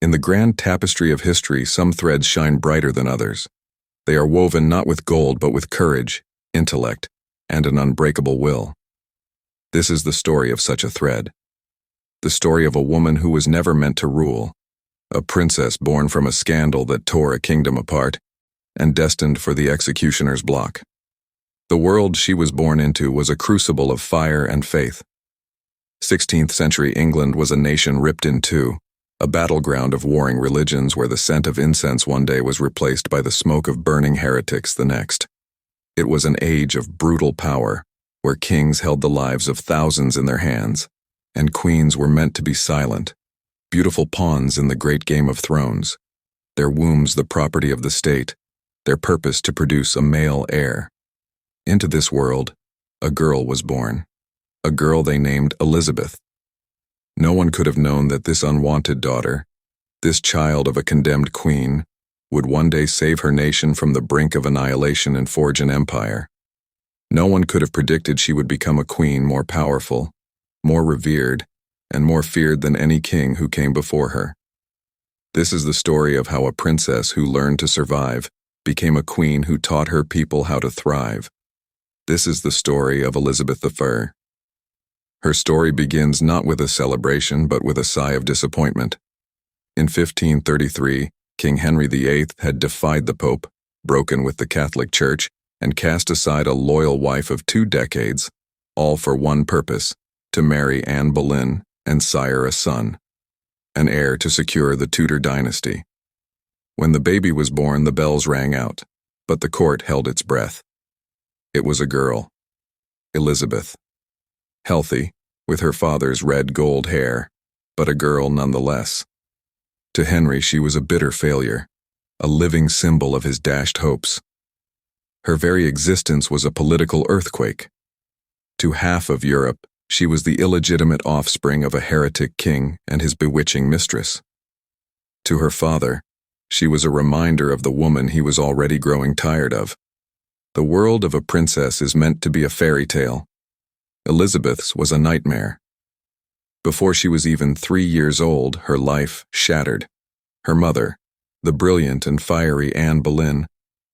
In the grand tapestry of history, some threads shine brighter than others. They are woven not with gold but with courage, intellect, and an unbreakable will. This is the story of such a thread. The story of a woman who was never meant to rule, a princess born from a scandal that tore a kingdom apart, and destined for the executioner's block. The world she was born into was a crucible of fire and faith. 16th century England was a nation ripped in two, a battleground of warring religions where the scent of incense one day was replaced by the smoke of burning heretics the next. It was an age of brutal power, where kings held the lives of thousands in their hands, and queens were meant to be silent, beautiful pawns in the great game of thrones, their wombs the property of the state, their purpose to produce a male heir. Into this world, a girl was born, a girl they named Elizabeth. No one could have known that this unwanted daughter, this child of a condemned queen, would one day save her nation from the brink of annihilation and forge an empire. No one could have predicted she would become a queen more powerful, more revered, and more feared than any king who came before her. This is the story of how a princess who learned to survive became a queen who taught her people how to thrive. This is the story of Elizabeth I. Her story begins not with a celebration but with a sigh of disappointment. In 1533, King Henry VIII had defied the Pope, broken with the Catholic Church, and cast aside a loyal wife of 2 decades, all for one purpose, to marry Anne Boleyn and sire a son, an heir to secure the Tudor dynasty. When the baby was born, the bells rang out, but the court held its breath. It was a girl, Elizabeth. Healthy, with her father's red gold hair, but a girl nonetheless. To Henry, she was a bitter failure, a living symbol of his dashed hopes. Her very existence was a political earthquake. To half of Europe, she was the illegitimate offspring of a heretic king and his bewitching mistress. To her father, she was a reminder of the woman he was already growing tired of. The world of a princess is meant to be a fairy tale. Elizabeth's was a nightmare. Before she was even 3 years old, her life shattered. Her mother, the brilliant and fiery Anne Boleyn,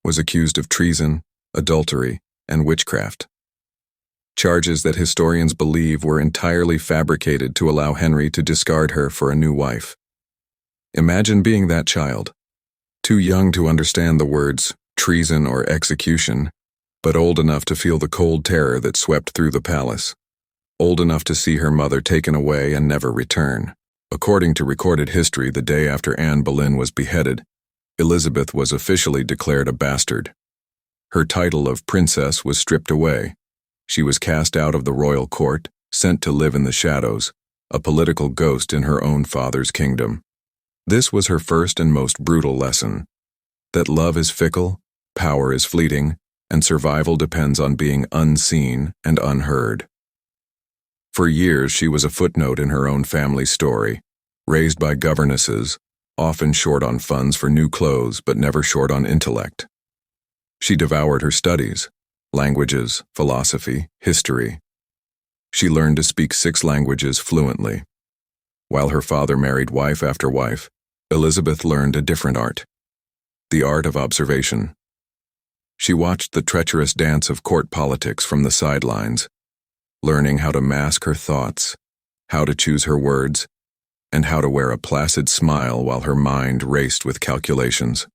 was accused of treason, adultery, and witchcraft. Charges that historians believe were entirely fabricated to allow Henry to discard her for a new wife. Imagine being that child, too young to understand the words treason or execution, but old enough to feel the cold terror that swept through the palace, old enough to see her mother taken away and never return. According to recorded history, the day after Anne Boleyn was beheaded, Elizabeth was officially declared a bastard. Her title of princess was stripped away. She was cast out of the royal court, sent to live in the shadows, a political ghost in her own father's kingdom. This was her first and most brutal lesson, that love is fickle, power is fleeting, and survival depends on being unseen and unheard. For years, she was a footnote in her own family's story, raised by governesses, often short on funds for new clothes but never short on intellect. She devoured her studies, languages, philosophy, history. She learned to speak 6 languages fluently. While her father married wife after wife, Elizabeth learned a different art, the art of observation. She watched the treacherous dance of court politics from the sidelines, learning how to mask her thoughts, how to choose her words, and how to wear a placid smile while her mind raced with calculations.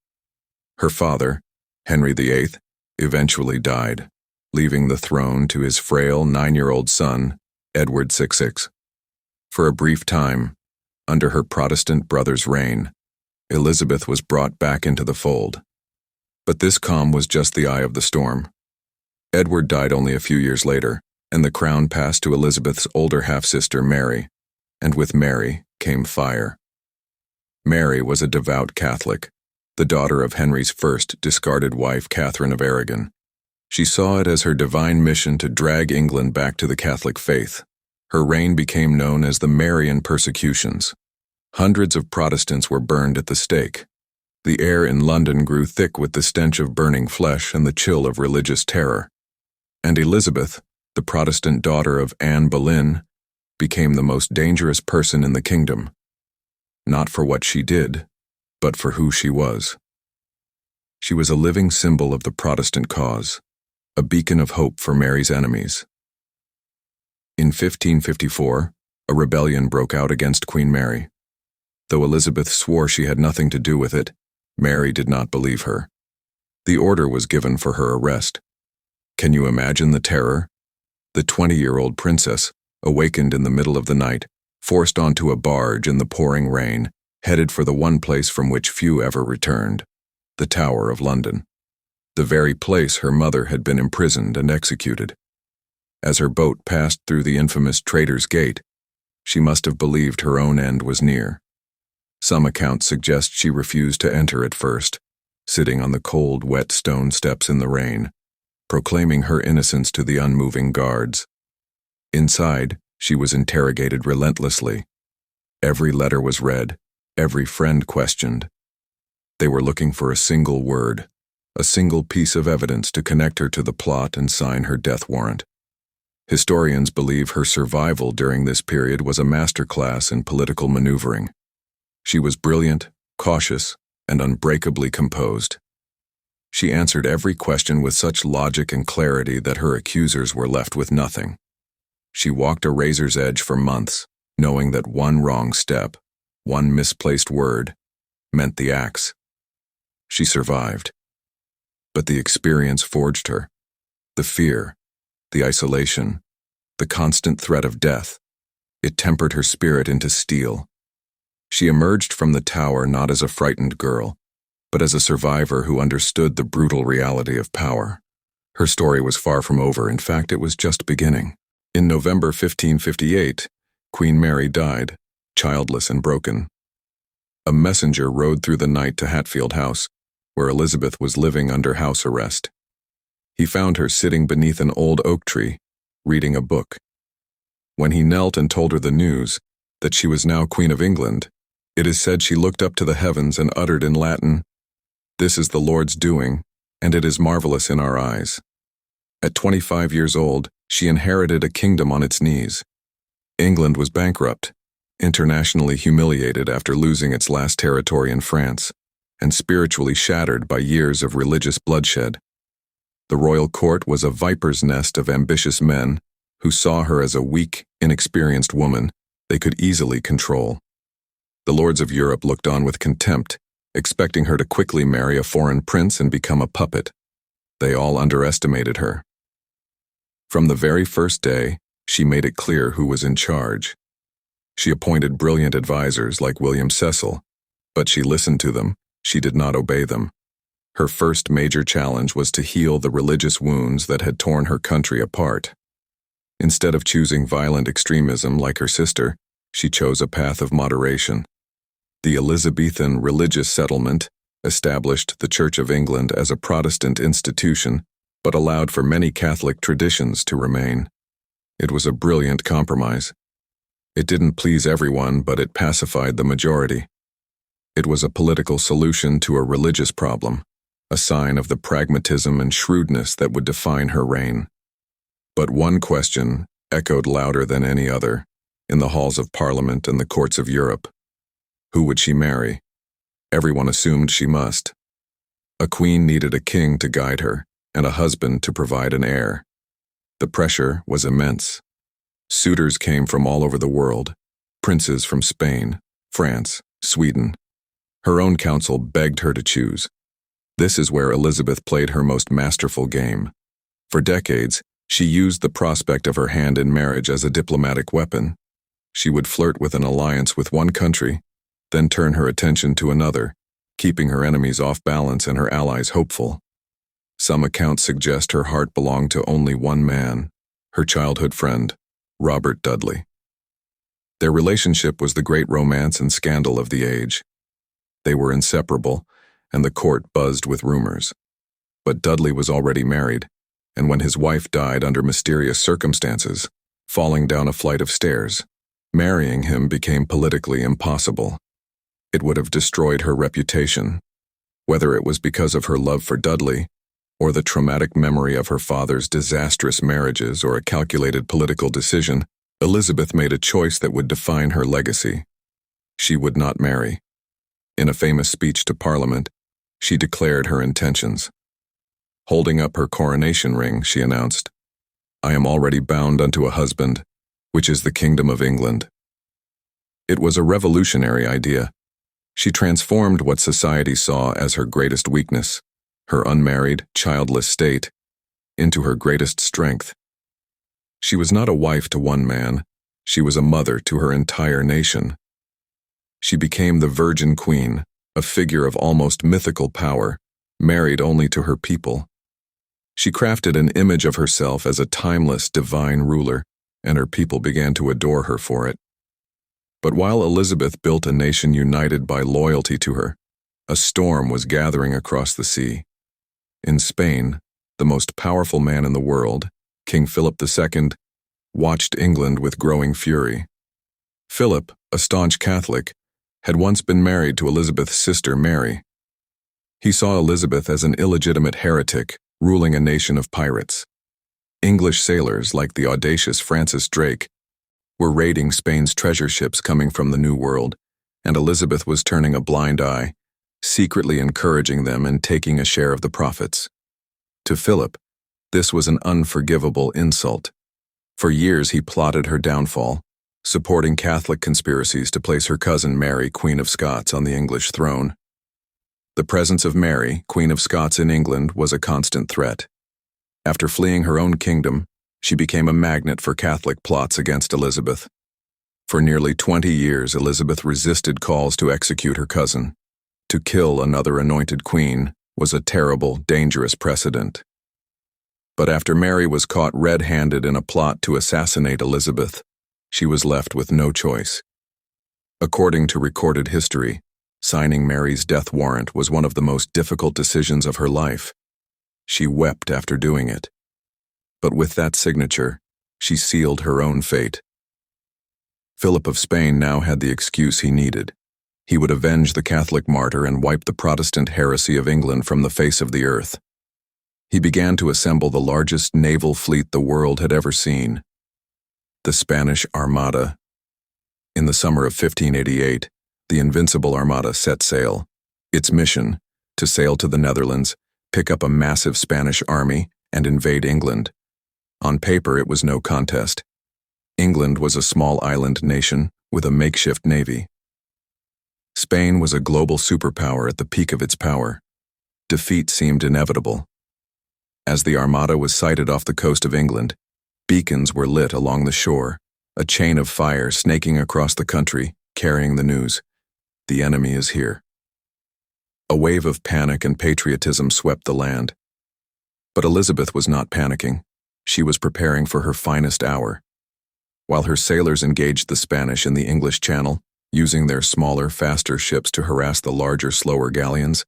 Her father, Henry VIII, eventually died, leaving the throne to his frail 9-year-old son, Edward VI. For a brief time, under her Protestant brother's reign, Elizabeth was brought back into the fold. But this calm was just the eye of the storm. Edward died only a few years later, and the crown passed to Elizabeth's older half-sister Mary, and with Mary came fire. Mary was a devout Catholic, the daughter of Henry's first discarded wife, Catherine of Aragon. She saw it as her divine mission to drag England back to the Catholic faith. Her reign became known as the Marian persecutions. Hundreds of Protestants were burned at the stake. The air in London grew thick with the stench of burning flesh and the chill of religious terror. And Elizabeth, the Protestant daughter of Anne Boleyn, became the most dangerous person in the kingdom. not for what she did, but for who she was. She was a living symbol of the Protestant cause, a beacon of hope for Mary's enemies. In 1554, a rebellion broke out against Queen Mary. Though Elizabeth swore she had nothing to do with it, Mary did not believe her. The order was given for her arrest. Can you imagine the terror? The 20-year-old princess, awakened in the middle of the night, forced onto a barge in the pouring rain, headed for the one place from which few ever returned, the Tower of London, the very place her mother had been imprisoned and executed. As her boat passed through the infamous Traitor's Gate, she must have believed her own end was near. Some accounts suggest she refused to enter at first, sitting on the cold, wet stone steps in the rain, proclaiming her innocence to the unmoving guards. Inside, she was interrogated relentlessly. Every letter was read, every friend questioned. They were looking for a single word, a single piece of evidence to connect her to the plot and sign her death warrant. Historians believe her survival during this period was a masterclass in political maneuvering. She was brilliant, cautious, and unbreakably composed. She answered every question with such logic and clarity that her accusers were left with nothing. She walked a razor's edge for months, knowing that one wrong step, one misplaced word, meant the axe. She survived. But the experience forged her. The fear, the isolation, the constant threat of death, it tempered her spirit into steel. She emerged from the tower not as a frightened girl, but as a survivor who understood the brutal reality of power. Her story was far from over. In fact, it was just beginning. In November 1558, Queen Mary died, childless and broken. A messenger rode through the night to Hatfield House, where Elizabeth was living under house arrest. He found her sitting beneath an old oak tree, reading a book. When he knelt and told her the news, that she was now Queen of England, it is said she looked up to the heavens and uttered in Latin, "This is the Lord's doing, and it is marvelous in our eyes." At 25 years old, she inherited a kingdom on its knees. England was bankrupt, internationally humiliated after losing its last territory in France, and spiritually shattered by years of religious bloodshed. The royal court was a viper's nest of ambitious men who saw her as a weak, inexperienced woman they could easily control. The lords of Europe looked on with contempt, expecting her to quickly marry a foreign prince and become a puppet. They all underestimated her. From the very first day, she made it clear who was in charge. She appointed brilliant advisors like William Cecil, but she listened to them, she did not obey them. Her first major challenge was to heal the religious wounds that had torn her country apart. Instead of choosing violent extremism like her sister, she chose a path of moderation. The Elizabethan religious settlement established the Church of England as a Protestant institution, but allowed for many Catholic traditions to remain. It was a brilliant compromise. It didn't please everyone, but it pacified the majority. It was a political solution to a religious problem, a sign of the pragmatism and shrewdness that would define her reign. But one question echoed louder than any other in the halls of Parliament and the courts of Europe. Who would she marry? Everyone assumed she must. A queen needed a king to guide her, and a husband to provide an heir. The pressure was immense. Suitors came from all over the world, princes from Spain, France, Sweden. Her own council begged her to choose. This is where Elizabeth played her most masterful game. For decades, she used the prospect of her hand in marriage as a diplomatic weapon. She would flirt with an alliance with one country, then turn her attention to another, keeping her enemies off balance and her allies hopeful. Some accounts suggest her heart belonged to only one man, her childhood friend, Robert Dudley. Their relationship was the great romance and scandal of the age. They were inseparable, and the court buzzed with rumors. But Dudley was already married, and when his wife died under mysterious circumstances, falling down a flight of stairs, marrying him became politically impossible. It would have destroyed her reputation. Whether it was because of her love for Dudley, or the traumatic memory of her father's disastrous marriages, or a calculated political decision, Elizabeth made a choice that would define her legacy. She would not marry. In a famous speech to Parliament, she declared her intentions. Holding up her coronation ring, she announced, "I am already bound unto a husband, which is the kingdom of England." It was a revolutionary idea. She transformed what society saw as her greatest weakness, her unmarried, childless state, into her greatest strength. She was not a wife to one man, she was a mother to her entire nation. She became the Virgin Queen, a figure of almost mythical power, married only to her people. She crafted an image of herself as a timeless, divine ruler, and her people began to adore her for it. But while Elizabeth built a nation united by loyalty to her, a storm was gathering across the sea. In Spain, the most powerful man in the world, King Philip II, watched England with growing fury. Philip, a staunch Catholic, had once been married to Elizabeth's sister Mary. He saw Elizabeth as an illegitimate heretic, ruling a nation of pirates. English sailors, like the audacious Francis Drake, were raiding Spain's treasure ships coming from the New World, and Elizabeth was turning a blind eye, secretly encouraging them and taking a share of the profits. To Philip, this was an unforgivable insult. For years he plotted her downfall, supporting Catholic conspiracies to place her cousin Mary, Queen of Scots, on the English throne. The presence of Mary, Queen of Scots in England, was a constant threat. After fleeing her own kingdom, she became a magnet for Catholic plots against Elizabeth. For nearly 20 years, Elizabeth resisted calls to execute her cousin. To kill another anointed queen was a terrible, dangerous precedent. But after Mary was caught red-handed in a plot to assassinate Elizabeth, she was left with no choice. According to recorded history, signing Mary's death warrant was one of the most difficult decisions of her life. She wept after doing it. But with that signature, she sealed her own fate. Philip of Spain now had the excuse he needed. He would avenge the Catholic martyr and wipe the Protestant heresy of England from the face of the earth. He began to assemble the largest naval fleet the world had ever seen, the Spanish Armada. In the summer of 1588, the invincible Armada set sail. Its mission, to sail to the Netherlands, pick up a massive Spanish army, and invade England. On paper, it was no contest. England was a small island nation with a makeshift navy. Spain was a global superpower at the peak of its power. Defeat seemed inevitable. As the Armada was sighted off the coast of England, beacons were lit along the shore, a chain of fire snaking across the country, carrying the news: the enemy is here. A wave of panic and patriotism swept the land. But Elizabeth was not panicking. She was preparing for her finest hour. While her sailors engaged the Spanish in the English Channel, using their smaller, faster ships to harass the larger, slower galleons,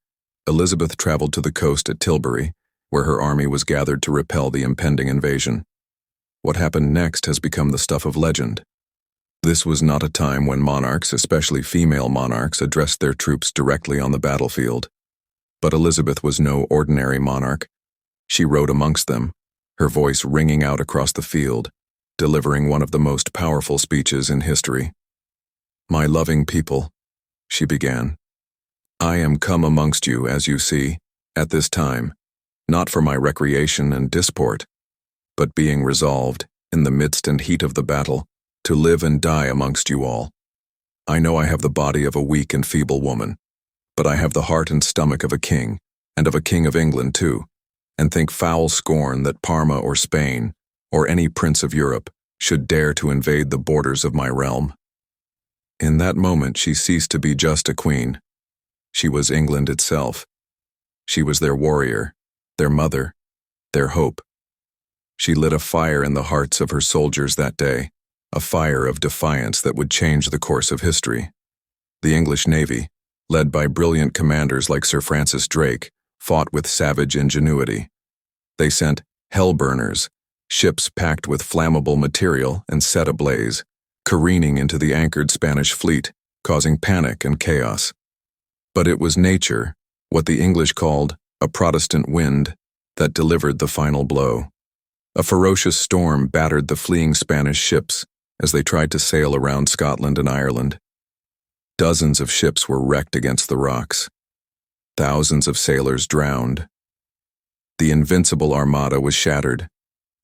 Elizabeth traveled to the coast at Tilbury, where her army was gathered to repel the impending invasion. What happened next has become the stuff of legend. This was not a time when monarchs, especially female monarchs, addressed their troops directly on the battlefield. But Elizabeth was no ordinary monarch. She rode amongst them, her voice ringing out across the field, delivering one of the most powerful speeches in history. "My loving people," she began, "I am come amongst you, as you see, at this time, not for my recreation and disport, but being resolved, in the midst and heat of the battle, to live and die amongst you all. I know I have the body of a weak and feeble woman, but I have the heart and stomach of a king, and of a king of England too, and think foul scorn that Parma or Spain, or any prince of Europe, should dare to invade the borders of my realm." In that moment she ceased to be just a queen. She was England itself. She was their warrior, their mother, their hope. She lit a fire in the hearts of her soldiers that day, a fire of defiance that would change the course of history. The English Navy, led by brilliant commanders like Sir Francis Drake, fought with savage ingenuity. They sent hellburners, ships packed with flammable material and set ablaze, careening into the anchored Spanish fleet, causing panic and chaos. But it was nature, what the English called a Protestant wind, that delivered the final blow. A ferocious storm battered the fleeing Spanish ships as they tried to sail around Scotland and Ireland. Dozens of ships were wrecked against the rocks. Thousands of sailors drowned. The invincible Armada was shattered.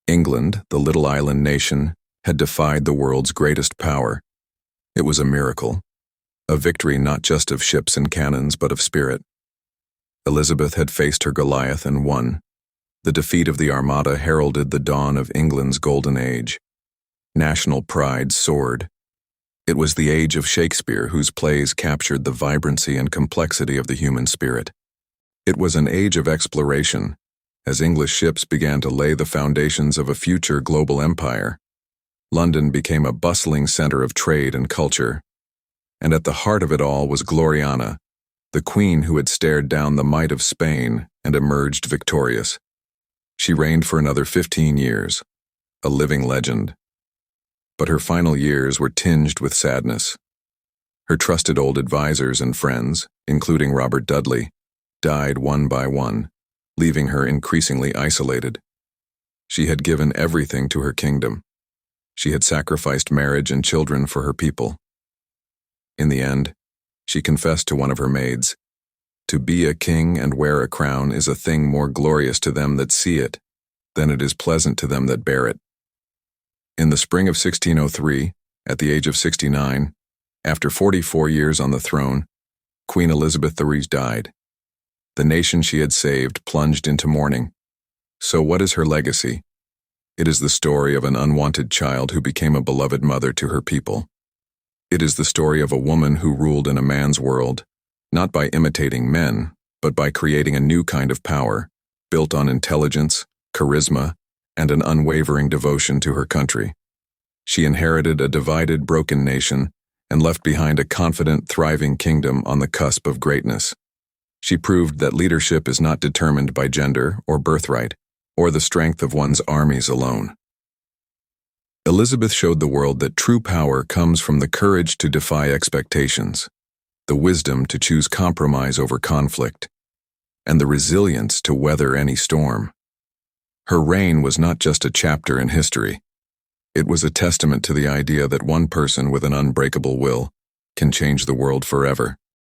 England, the little island nation, had defied the world's greatest power. It was a miracle, a victory not just of ships and cannons but of spirit. Elizabeth had faced her Goliath and won. The defeat of the Armada heralded the dawn of England's golden age. National pride soared. It was the age of Shakespeare, whose plays captured the vibrancy and complexity of the human spirit. It was an age of exploration, as English ships began to lay the foundations of a future global empire. London became a bustling center of trade and culture. And at the heart of it all was Gloriana, the queen who had stared down the might of Spain and emerged victorious. She reigned for another 15 years, a living legend. But her final years were tinged with sadness. Her trusted old advisors and friends, including Robert Dudley, died one by one, leaving her increasingly isolated. She had given everything to her kingdom. She had sacrificed marriage and children for her people. In the end, she confessed to one of her maids, "To be a king and wear a crown is a thing more glorious to them that see it than it is pleasant to them that bear it." In the spring of 1603, at the age of 69, after 44 years on the throne, Queen Elizabeth II died. The nation she had saved plunged into mourning. So what is her legacy? It is the story of an unwanted child who became a beloved mother to her people. It is the story of a woman who ruled in a man's world, not by imitating men, but by creating a new kind of power, built on intelligence, charisma, and an unwavering devotion to her country. She inherited a divided, broken nation and left behind a confident, thriving kingdom on the cusp of greatness. She proved that leadership is not determined by gender or birthright, or the strength of one's armies alone. Elizabeth showed the world that true power comes from the courage to defy expectations, the wisdom to choose compromise over conflict, and the resilience to weather any storm. Her reign was not just a chapter in history. It was a testament to the idea that one person with an unbreakable will can change the world forever.